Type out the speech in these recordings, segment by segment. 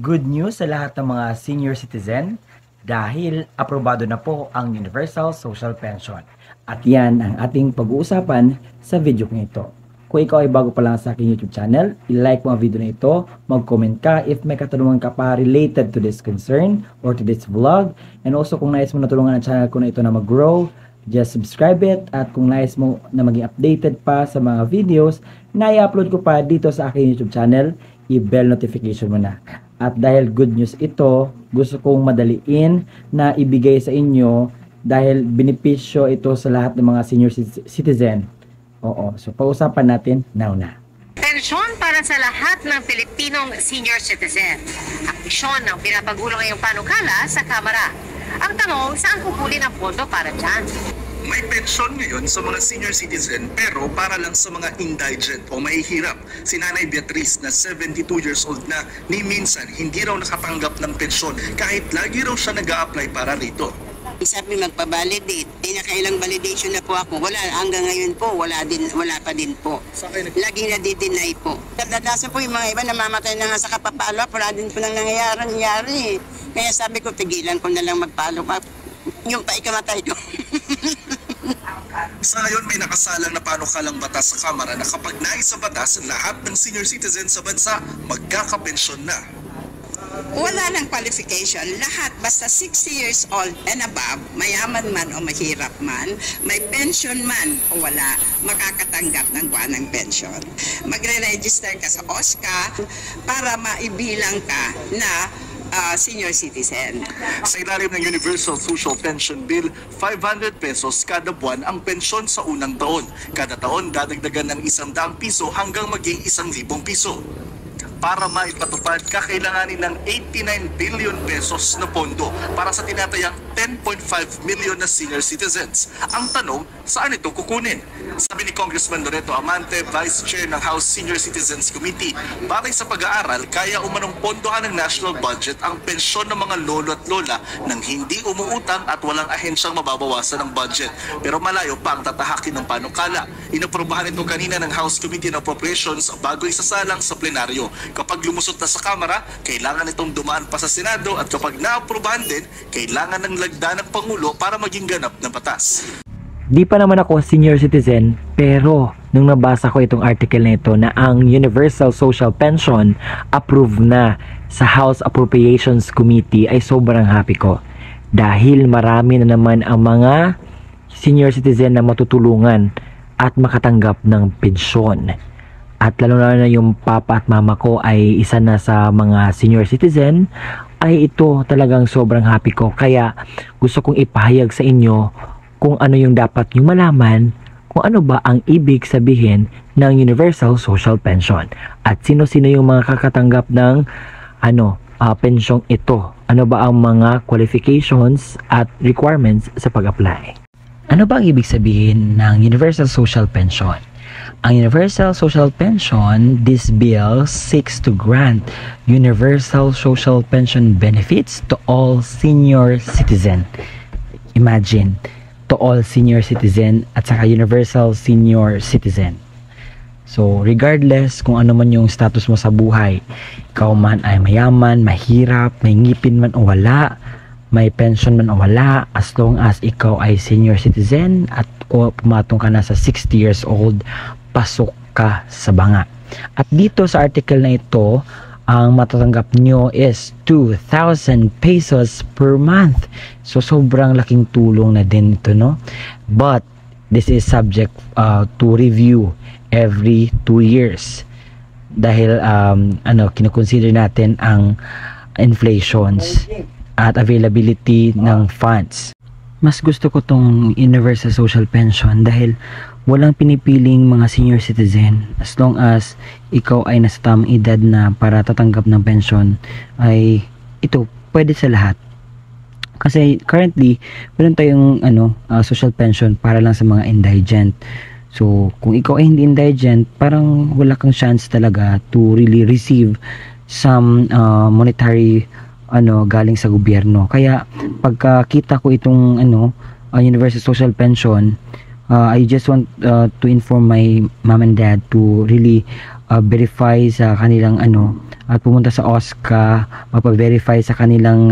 Good news sa lahat ng mga senior citizen dahil aprobado na po ang Universal Social Pension. At yan ang ating pag-uusapan sa video nito. Kung ikaw ay bago pa lang sa aking YouTube channel, i-like mo ang video na ito, mag-comment ka if may katanungan ka pa related to this concern or to this vlog. And also kung nais mo natulungan ang channel ko na ito na mag-grow, just subscribe it. At kung nais mo na maging updated pa sa mga videos na i-upload ko pa dito sa aking YouTube channel, i-bell notification mo na. At dahil good news ito, gusto kong madaliin na ibigay sa inyo dahil benepisyo ito sa lahat ng mga senior citizen. Oo, so pausapan natin now na. Pensyon para sa lahat ng Pilipinong senior citizen. Ang misyon ng pinapagulo ngayong panukala sa Kamara. Ang tanong, saan kukunin ang pondo para dyan? May pensyon ngayon sa mga senior citizen pero para lang sa mga indigent o mahihirap. Si Nanay Beatriz na 72 years old na ni minsan hindi raw nakatanggap ng pensyon kahit lagi raw siya nag-a-apply para rito. Sabi magpa-validate, nakailang validation na po ako. Wala, hanggang ngayon po, wala pa din po. Laging nadi-deny po. Kadalasan po yung mga iba namamatay na nga sa kapapalo, wala din po nang nangyayari. Kaya sabi ko, pigilan ko na lang mag-follow up. Yung pa ikamatay ko. Sa ngayon may nakasalang na panukalang batas sa Kamara na kapag naisa batas, lahat ng senior citizen sa bansa magkakapensyon na. Wala ng qualification. Lahat, basta 60 years old and above, mayaman man o mahirap man, may pension man o wala, makakatanggap ng buwan ng pension. Magre-register ka sa OSCA para maibilang ka na senior citizen. Sa ilalim ng Universal Social Pension Bill, 500 pesos kada buwan ang pensyon sa unang taon. Kada taon, dadagdagan ng 100 piso hanggang maging 1,000 piso. Para maipatupad, kakailanganin ng 89 billion pesos na pondo para sa tinatayang 10.5 million na senior citizens. Ang tanong, saan ito kukunin? Sabi ni Congressman Loreto Amante, Vice Chair ng House Senior Citizens Committee, batay sa pag-aaral, kaya umanong pondohan ng national budget ang pensyon ng mga lolo at lola nang hindi umuutang at walang ahensyang mababawasan ng budget. Pero malayo pa ang tatahakin ng panukala. Inaprobahan ito kanina ng House Committee on Appropriations bago isasalang sa plenaryo. Kapag lumusot na sa Kamara, kailangan itong dumaan pa sa Senado at kapag naaprubahan din, kailangan ng lagda ng Pangulo para maging ganap na batas. Di pa naman ako senior citizen, pero nung nabasa ko itong article na ito na ang Universal Social Pension approved na sa House Appropriations Committee ay sobrang happy ko. Dahil marami na naman ang mga senior citizen na matutulungan at makatanggap ng pensyon. At lalo na yung papa at mama ko ay isa na sa mga senior citizen, ay ito talagang sobrang happy ko. Kaya gusto kong ipahayag sa inyo kung ano yung dapat nyo malaman, kung ano ba ang ibig sabihin ng Universal Social Pension. At sino-sino yung mga kakatanggap ng pensyong ito. Ano ba ang mga qualifications at requirements sa pag-apply. Ano ba ang ibig sabihin ng Universal Social Pension? Ang Universal Social Pension, this bill seeks to grant universal social pension benefits to all senior citizen. Imagine, to all senior citizen at saka universal senior citizen. So, regardless kung ano man yung status mo sa buhay, ikaw man ay mayaman, mahirap, may ngipin man o wala, may pension man o wala, as long as ikaw ay senior citizen at o pumatong ka na sa 60 years old, pasok ka sa banga. At dito sa article na ito, ang matatanggap nyo is 2,000 pesos per month. So, sobrang laking tulong na din ito, no? But, this is subject to review every 2 years. Dahil, kinukonsider natin ang inflations at availability ng funds. Mas gusto ko tong Universal Social Pension dahil walang pinipiling mga senior citizen. As long as ikaw ay nasa tamang edad na para tatanggap ng pension, ay ito pwede sa lahat. Kasi currently meron tayong social pension para lang sa mga indigent. So kung ikaw ay hindi indigent, parang wala kang chance talaga to really receive some monetary galing sa gobyerno. Kaya pagkakita ko itong Universal Social Pension, I just want to inform my mom and dad to really verify sa kanilang at pumunta sa OSCA, magpa-verify sa kanilang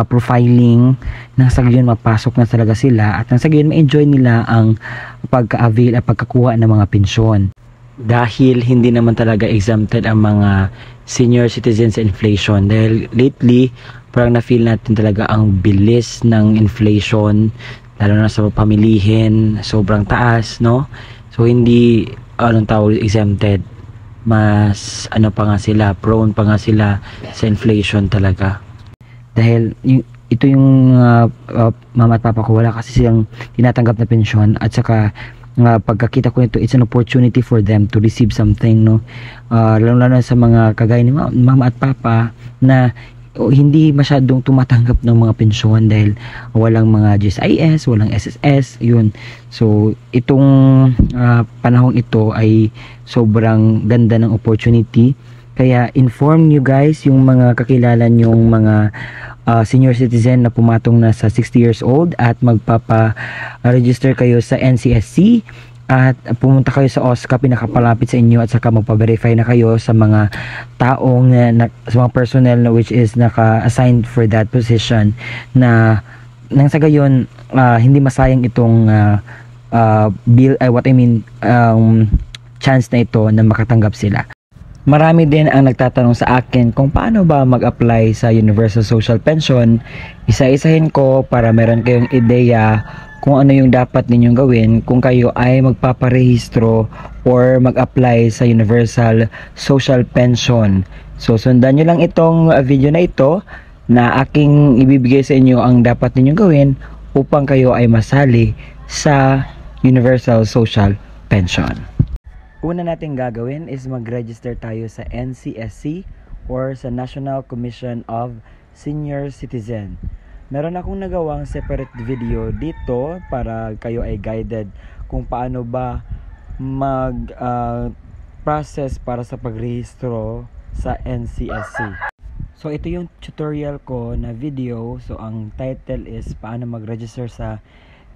profiling, nang sa gayon mapasok na talaga sila at nang sa gayon ma-enjoy nila ang pagka-avail at pagkakuha ng mga pensyon. Dahil hindi naman talaga exempted ang mga senior citizens sa inflation, dahil lately parang na-feel natin talaga ang bilis ng inflation, lalo na sa pamilihin, sobrang taas, no? So hindi exempted, mas pa nga sila, prone pa nga sila sa inflation talaga. Dahil ito yung mama at papa ko, wala kasi silang tinatanggap na pensyon, at saka pagkakita ko nito, it's an opportunity for them to receive something, no? Lalo na sa mga kagaya ni mama at papa na hindi masyadong tumatanggap ng mga pensyon dahil walang mga GSIS, walang SSS, yun. So itong panahong ito ay sobrang ganda ng opportunity, kaya inform nyo guys yung mga kakilala nyong mga senior citizen na pumatong na sa 60 years old at magpapa-register kayo sa NCSC at pumunta kayo sa OSCA, pinakapalapit sa inyo, at saka magpa-verify na kayo sa mga taong sa mga personnel na which is naka-assigned for that position, na nang sa gayon hindi masayang itong chance na ito na makatanggap sila. Marami din ang nagtatanong sa akin kung paano ba mag-apply sa Universal Social Pension. Isa-isahin ko para meron kayong ideya kung ano yung dapat ninyong gawin kung kayo ay magpaparehistro or mag-apply sa Universal Social Pension. So sundan nyo lang itong video na ito na aking ibibigay sa inyo ang dapat ninyong gawin upang kayo ay masali sa Universal Social Pension. Una nating gagawin is mag-register tayo sa NCSC or sa National Commission of Senior Citizen. Meron akong nagawang separate video dito para kayo ay guided kung paano ba mag-process para sa pagrehistro sa NCSC. So ito yung tutorial ko na video. So ang title is paano mag-register sa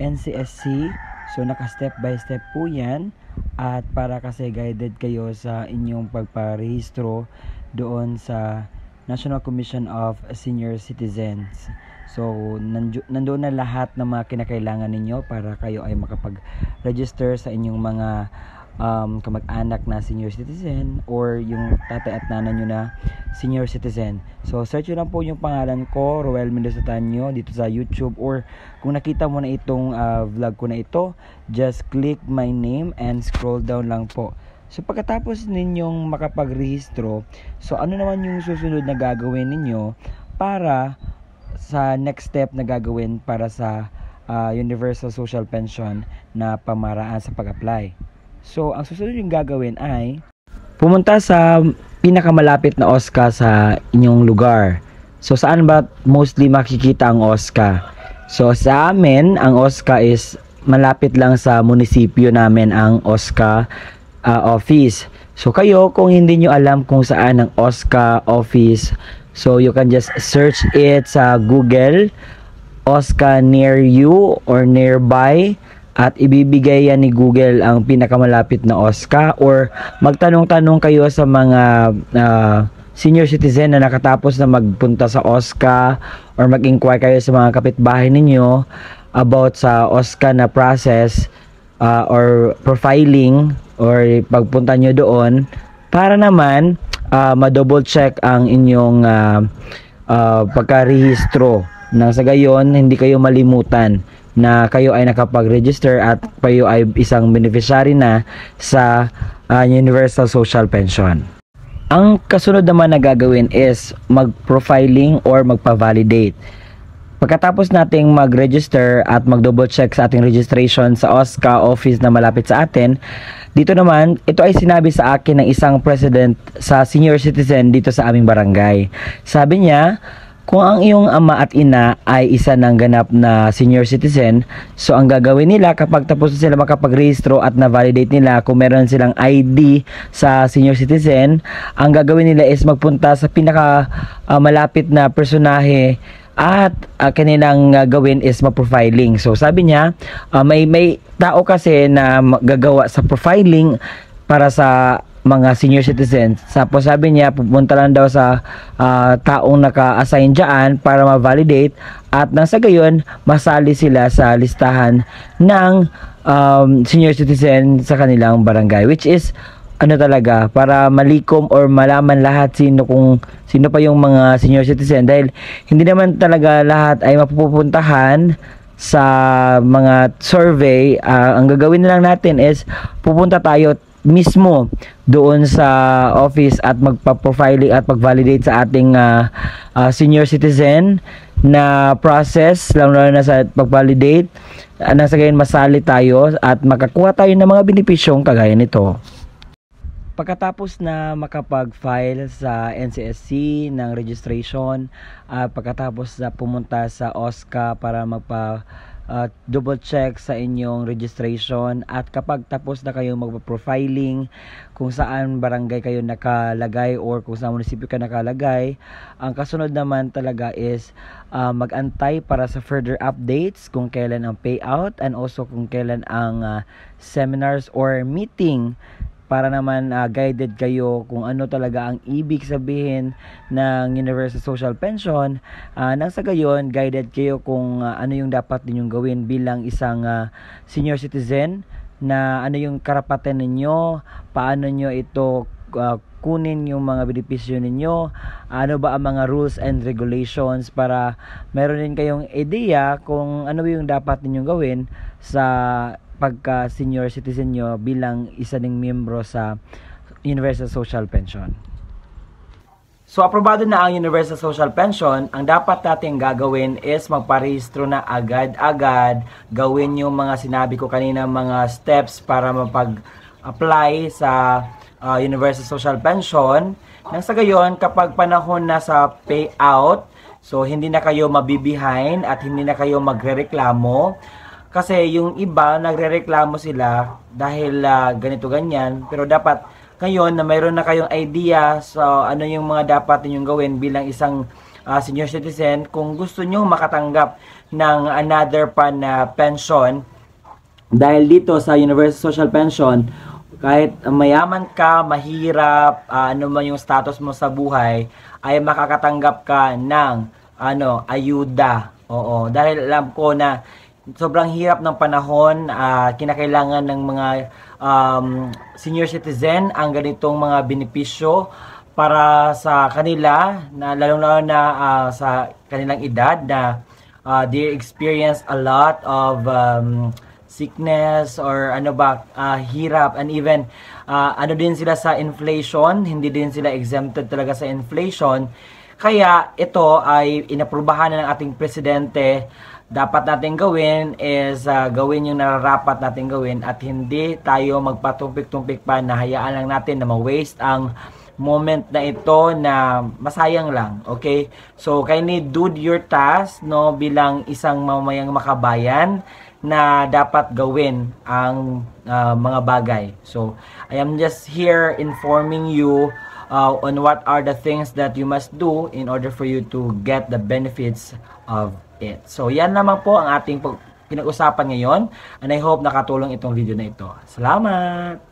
NCSC. So naka step by step po yan, at para kasi guided kayo sa inyong pagparehistro doon sa National Commission of Senior Citizens. So nandoon na lahat ng mga kinakailangan ninyo para kayo ay makapag-register sa inyong mga kamag-anak na senior citizen or yung tatay at nanay nyo na senior citizen. So search nyo lang po yung pangalan ko, Roel Mendoza Tanyo, dito sa YouTube, or kung nakita mo na itong vlog ko na ito, just click my name and scroll down lang po. So pagkatapos ninyong makapagrehistro, so ano naman yung susunod na gagawin ninyo para sa next step na gagawin para sa Universal Social Pension na pamaraan sa pag-apply. So ang susunod yung gagawin ay pumunta sa pinakamalapit na OSCA sa inyong lugar. So saan ba mostly makikita ang OSCA? So sa amin, ang OSCA is malapit lang sa munisipyo namin ang OSCA office. So kayo, kung hindi nyo alam kung saan ang OSCA office, so you can just search it sa Google, OSCA near you or nearby, at ibibigay yan ni Google ang pinakamalapit na OSCA, or magtanong-tanong kayo sa mga senior citizen na nakatapos na magpunta sa OSCA, or mag-inquire kayo sa mga kapitbahay ninyo about sa OSCA na process or profiling, or pagpunta nyo doon para naman ma-double check ang inyong pagkarehistro, nang sa gayon hindi kayo malimutan na kayo ay nakapag-register at kayo ay isang beneficiary na sa Universal Social Pension. Ang kasunod naman na gagawin is mag-profiling or magpa-validate. Pagkatapos nating mag-register at mag-double check sa ating registration sa OSCA office na malapit sa atin, dito naman, ito ay sinabi sa akin ng isang president sa senior citizen dito sa aming barangay. Sabi niya, kung ang iyong ama at ina ay isa ng ganap na senior citizen, so ang gagawin nila kapag tapos sila makapag-rehistro at na-validate nila kung meron silang ID sa senior citizen, ang gagawin nila is magpunta sa pinaka malapit na personahe at kanilang gawin is ma-profiling. So sabi niya, may tao kasi na gagawa sa profiling para sa mga senior citizens. Tapos sabi niya, pupunta lang daw sa taong naka-assign dyan para ma-validate at nang sa gayon, masali sila sa listahan ng senior citizen sa kanilang barangay, which is ano talaga, para malikom or malaman lahat sino pa yung mga senior citizen, dahil hindi naman talaga lahat ay mapupuntahan sa mga survey. Ang gagawin na lang natin is pupunta tayo mismo doon sa office at magpa-profiling at mag-validate sa ating senior citizen na process, lalo na sa pag-validate. Nang sa gayon masali tayo at makakuha tayo ng mga benepisyong kagaya nito. Pagkatapos na makapag-file sa NCSC ng registration, pagkatapos na pumunta sa OSCA para double check sa inyong registration, at kapag tapos na kayong magpa-profiling kung saan barangay kayo nakalagay or kung saan munisipyo ka nakalagay, ang kasunod naman talaga is mag-antay para sa further updates kung kailan ang payout and also kung kailan ang seminars or meeting para naman guided kayo kung ano talaga ang ibig sabihin ng Universal Social Pension. Nang sa gayon, guided kayo kung ano yung dapat ninyong gawin bilang isang senior citizen, na ano yung karapatan ninyo, paano nyo ito kunin yung mga benepisyo ninyo, ano ba ang mga rules and regulations, para meron din kayong idea kung ano yung dapat ninyong gawin sa pagka senior citizen nyo bilang isa ding miyembro sa Universal Social Pension. So aprobado na ang Universal Social Pension, ang dapat natin gagawin is magparehistro na agad-agad, gawin yung mga sinabi ko kanina mga steps para mapag-apply sa Universal Social Pension. Nang sa gayon, kapag panahon na sa payout, so hindi na kayo mabibehind at hindi na kayo magrereklamo. Kasi yung iba, nagre-reklamo sila dahil ganito ganyan. Pero dapat ngayon na mayroon na kayong idea so ano yung mga dapat ninyong gawin bilang isang senior citizen, kung gusto nyo makatanggap ng another pa na pension. Dahil dito sa Universal Social Pension, kahit mayaman ka, mahirap, ano man yung status mo sa buhay, ay makakatanggap ka ng ayuda. Oo, dahil alam ko na sobrang hirap ng panahon, kinakailangan ng mga senior citizen ang ganitong mga benepisyo para sa kanila, na lalong-lalo na sa kanilang edad na they experience a lot of sickness or hirap, and even din sila sa inflation, hindi din sila exempted talaga sa inflation. Kaya ito ay inaprubahan na ng ating presidente. Dapat natin gawin is gawin yung nararapat natin gawin at hindi tayo magpatumpik-tumpik pa na hayaan lang natin na ma-waste ang moment na ito na masayang lang. Okay? So, kindly do your task, no, bilang isang mamayang makabayan na dapat gawin ang mga bagay. So, I am just here informing you on what are the things that you must do in order for you to get the benefits of it. So, yan naman po ang ating pinag-usapan ngayon, and I hope nakatulong itong video na ito. Salamat!